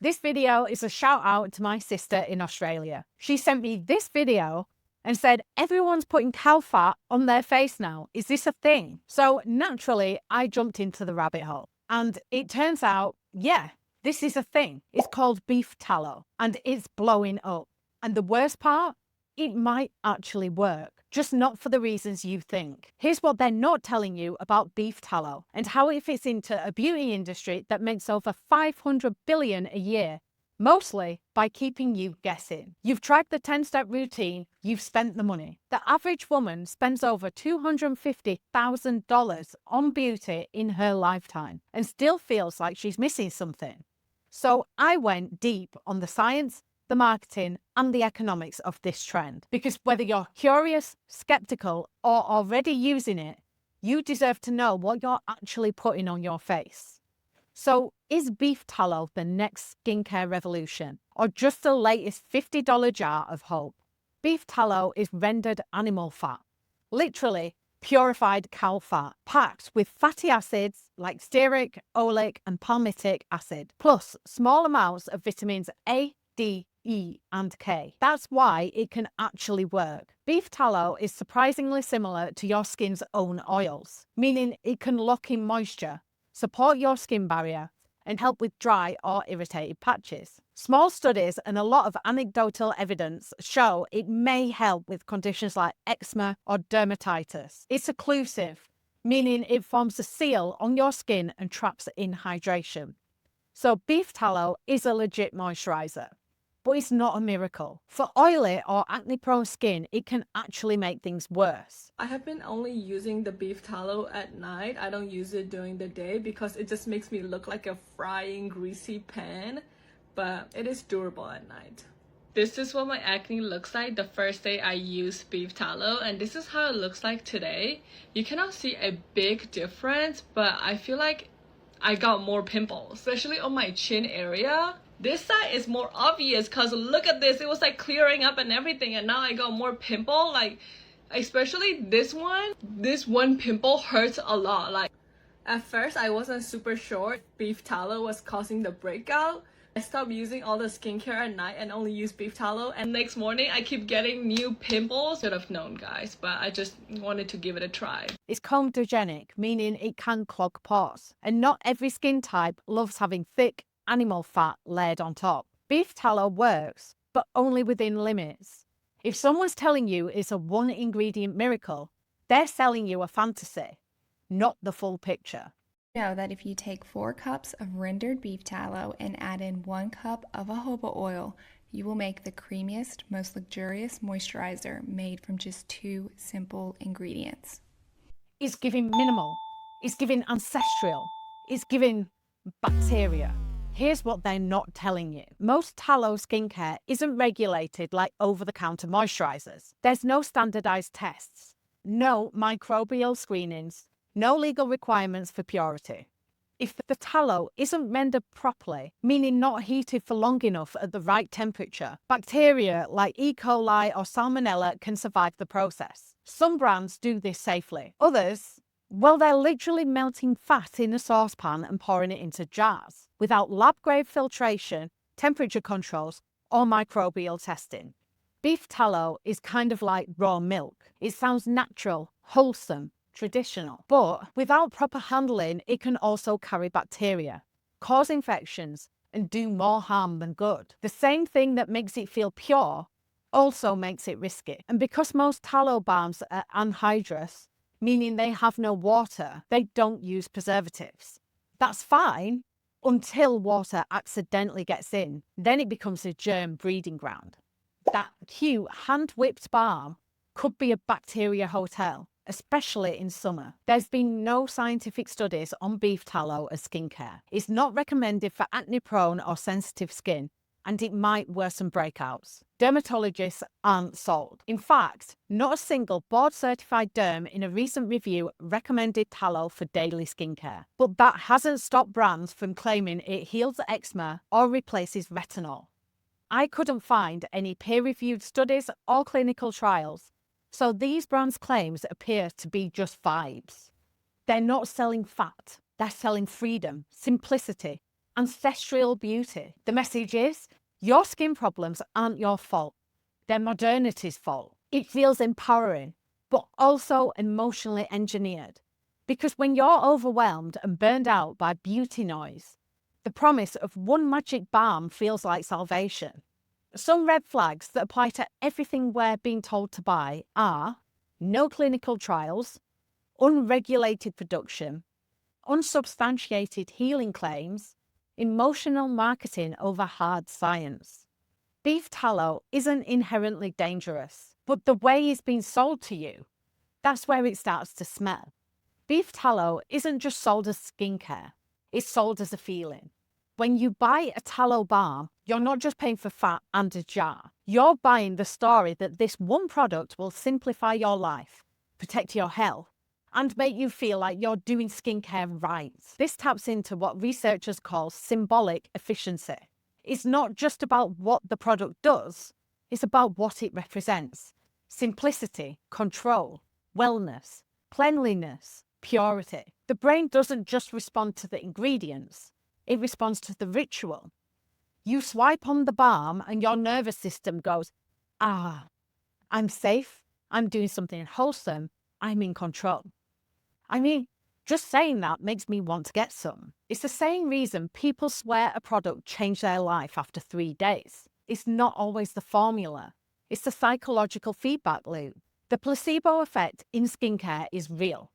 This video is a shout out to my sister in Australia. She sent me this video and said, everyone's putting cow fat on their face now. Is this a thing? So naturally, I jumped into the rabbit hole. And it turns out, yeah, this is a thing. It's called beef tallow and it's blowing up. And the worst part, it might actually work, just not for the reasons you think. Here's what they're not telling you about beef tallow and how it fits into a beauty industry that makes over 500 billion a year, mostly by keeping you guessing. You've tried the 10-step routine, you've spent the money. The average woman spends over $250,000 on beauty in her lifetime and still feels like she's missing something. So I went deep on the science, the marketing, and the economics of this trend. Because whether you're curious, skeptical, or already using it, you deserve to know what you're actually putting on your face. So is beef tallow the next skincare revolution, or just the latest $50 jar of hope? Beef tallow is rendered animal fat, literally purified cow fat, packed with fatty acids like stearic, oleic, and palmitic acid, plus small amounts of vitamins A, D, E, and K. That's why it can actually work. Beef tallow is surprisingly similar to your skin's own oils, meaning it can lock in moisture, support your skin barrier, and help with dry or irritated patches. Small studies and a lot of anecdotal evidence show it may help with conditions like eczema or dermatitis. It's occlusive, meaning it forms a seal on your skin and traps in hydration. So beef tallow is a legit moisturizer, but it's not a miracle. For oily or acne-prone skin, it can actually make things worse. I have been only using the beef tallow at night. I don't use it during the day because it just makes me look like a frying greasy pan, but it is durable at night. This is what my acne looks like the first day I used beef tallow, and this is how it looks like today. You cannot see a big difference, but I feel like I got more pimples, especially on my chin area. This side is more obvious because look at this, it was like clearing up and everything, and now I got more pimple, like especially this one pimple hurts a lot. Like at first I wasn't super sure if beef tallow was causing the breakout. I stopped using all the skincare at night and only use beef tallow, and next morning I keep getting new pimples. Should have known, guys, but I just wanted to give it a try. It's comedogenic, meaning it can clog pores, and not every skin type loves having thick animal fat layered on top. Beef tallow works, but only within limits. If someone's telling you it's a one-ingredient miracle, they're selling you a fantasy, not the full picture. Know that if you take 4 cups of rendered beef tallow and add in 1 cup of jojoba oil, you will make the creamiest, most luxurious moisturizer made from just 2 simple ingredients. It's giving minimal, it's giving ancestral, it's giving bacteria. Here's what they're not telling you. Most tallow skincare isn't regulated like over-the-counter moisturizers. There's no standardized tests, no microbial screenings, no legal requirements for purity. If the tallow isn't rendered properly, meaning not heated for long enough at the right temperature, bacteria like E. coli or salmonella can survive the process. Some brands do this safely. Others, well, they're literally melting fat in a saucepan and pouring it into jars without lab-grade filtration, temperature controls, or microbial testing. Beef tallow is kind of like raw milk. It sounds natural, wholesome, traditional, but without proper handling, it can also carry bacteria, cause infections, and do more harm than good. The same thing that makes it feel pure also makes it risky. And because most tallow balms are anhydrous, meaning they have no water, they don't use preservatives. That's fine until water accidentally gets in. Then it becomes a germ breeding ground. That cute hand-whipped balm could be a bacteria hotel, especially in summer. There's been no scientific studies on beef tallow as skincare. It's not recommended for acne-prone or sensitive skin, and it might worsen breakouts. Dermatologists aren't sold. In fact, not a single board-certified derm in a recent review recommended tallow for daily skincare. But that hasn't stopped brands from claiming it heals eczema or replaces retinol. I couldn't find any peer-reviewed studies or clinical trials, so these brands' claims appear to be just vibes. They're not selling fat, they're selling freedom, simplicity, ancestral beauty. The message is, your skin problems aren't your fault. They're modernity's fault. It feels empowering, but also emotionally engineered. Because when you're overwhelmed and burned out by beauty noise, the promise of one magic balm feels like salvation. Some red flags that apply to everything we're being told to buy are no clinical trials, unregulated production, unsubstantiated healing claims, emotional marketing over hard science. Beef tallow isn't inherently dangerous, but the way it's been sold to you, that's where it starts to smell. Beef tallow isn't just sold as skincare, it's sold as a feeling. When you buy a tallow balm, you're not just paying for fat and a jar. You're buying the story that this one product will simplify your life, protect your health, and make you feel like you're doing skincare right. This taps into what researchers call symbolic efficiency. It's not just about what the product does, it's about what it represents. Simplicity, control, wellness, cleanliness, purity. The brain doesn't just respond to the ingredients, it responds to the ritual. You swipe on the balm and your nervous system goes, ah, I'm safe, I'm doing something wholesome, I'm in control. I mean, just saying that makes me want to get some. It's the same reason people swear a product changed their life after 3 days. It's not always the formula. It's the psychological feedback loop. The placebo effect in skincare is real.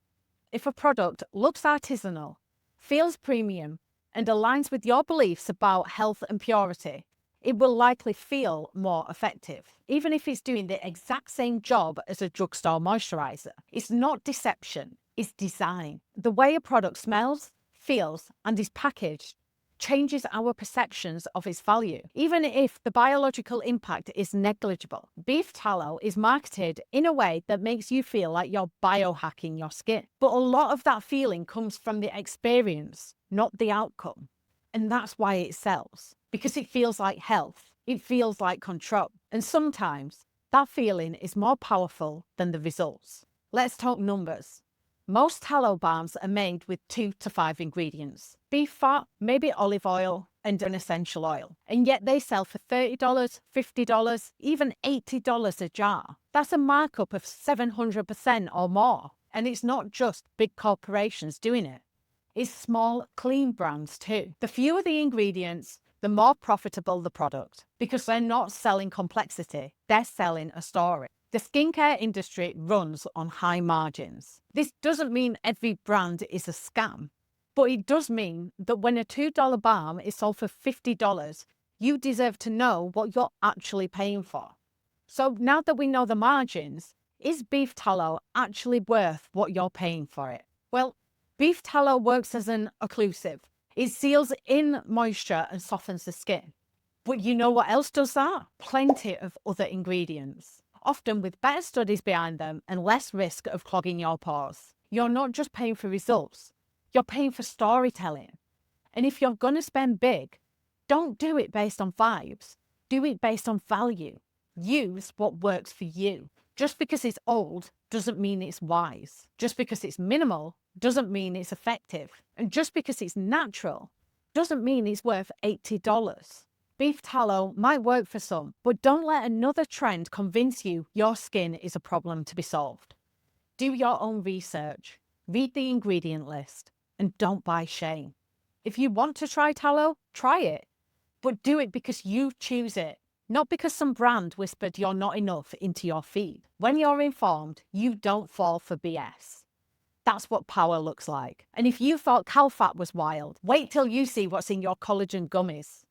If a product looks artisanal, feels premium, and aligns with your beliefs about health and purity, it will likely feel more effective, even if it's doing the exact same job as a drugstore moisturizer. It's not deception, it's design. The way a product smells, feels, and is packaged changes our perceptions of its value, even if the biological impact is negligible. Beef tallow is marketed in a way that makes you feel like you're biohacking your skin. But a lot of that feeling comes from the experience, not the outcome. And that's why it sells, because it feels like health, it feels like control. And sometimes that feeling is more powerful than the results. Let's talk numbers. Most tallow balms are made with 2 to 5 ingredients: beef fat, maybe olive oil, and an essential oil. And yet they sell for $30, $50, even $80 a jar. That's a markup of 700% or more. And it's not just big corporations doing it. It's small, clean brands too. The fewer the ingredients, the more profitable the product, because they're not selling complexity, they're selling a story. The skincare industry runs on high margins. This doesn't mean every brand is a scam, but it does mean that when a $2 balm is sold for $50, you deserve to know what you're actually paying for. So now that we know the margins, is beef tallow actually worth what you're paying for it? Well, beef tallow works as an occlusive. It seals in moisture and softens the skin. But you know what else does that? Plenty of other ingredients, often with better studies behind them and less risk of clogging your pores. You're not just paying for results, you're paying for storytelling. And if you're going to spend big, don't do it based on vibes. Do it based on value. Use what works for you. Just because it's old doesn't mean it's wise. Just because it's minimal doesn't mean it's effective. And just because it's natural doesn't mean it's worth $80. Beef tallow might work for some, but don't let another trend convince you your skin is a problem to be solved. Do your own research, read the ingredient list, and don't buy shame. If you want to try tallow, try it, but do it because you choose it, not because some brand whispered you're not enough into your feed. When you're informed, you don't fall for BS. That's what power looks like. And if you thought cow fat was wild, wait till you see what's in your collagen gummies.